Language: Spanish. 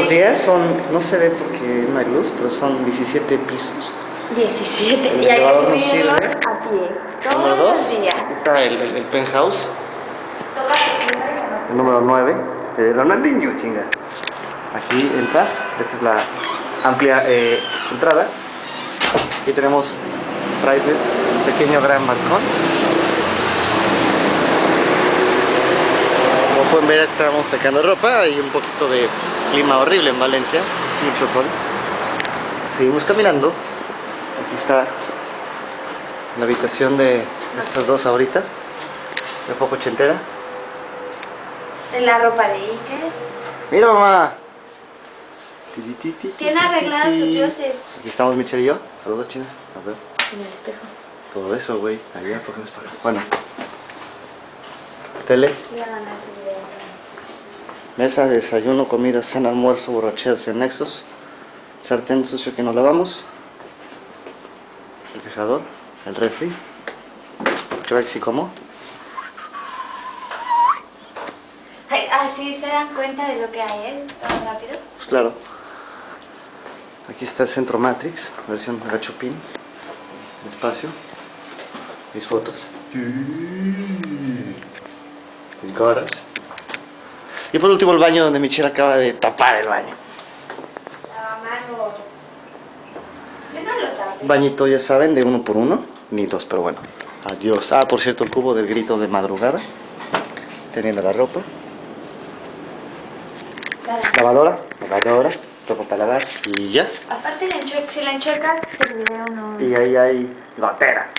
Los 10 son, no se ve porque no hay luz, pero son 17 pisos. 17. El Y hay que elevador nos subirlo sirve. a pie. Número Todos 2, los días. aquí está el penthouse. Toca subirlo. El número 9, Ronaldinho, chinga. Aquí entras, esta es la amplia entrada. Aquí tenemos Priceless, pequeño gran balcón. Como pueden ver, estamos sacando ropa. Hay un poquito de clima horrible en Valencia, mucho sol. Seguimos caminando. Aquí está la habitación de estas dos ahorita, un poco ochentera. La ropa de Iker. ¡Mira, mamá! Tiene arreglado su closet. Aquí estamos Michelle y yo. Saludos, China. A ver. En el espejo. Todo eso, güey. Allá, ¿por qué no es para acá? Bueno. Tele. Mesa, desayuno, comida, cena, almuerzo, borracheras en nexos. Sartén sucio que no lavamos. El fijador. El refri. Creo que sí como. Así se dan cuenta de lo que hay, ¿eh? Todo rápido. Pues claro. Aquí está el centro Matrix, versión gachupín. Espacio. Mis fotos. Mis gorras. Y por último el baño donde Michelle acaba de tapar el baño. Lavamanos. Eso lo tapé. Bañito, ya saben, de 1 por 1, ni 2, pero bueno. Adiós. Ah, por cierto, el cubo del grito de madrugada. Teniendo la ropa. Lavadora, toco para lavar y ya. Aparte, si la enchuecas, el video no... Y ahí hay gotera.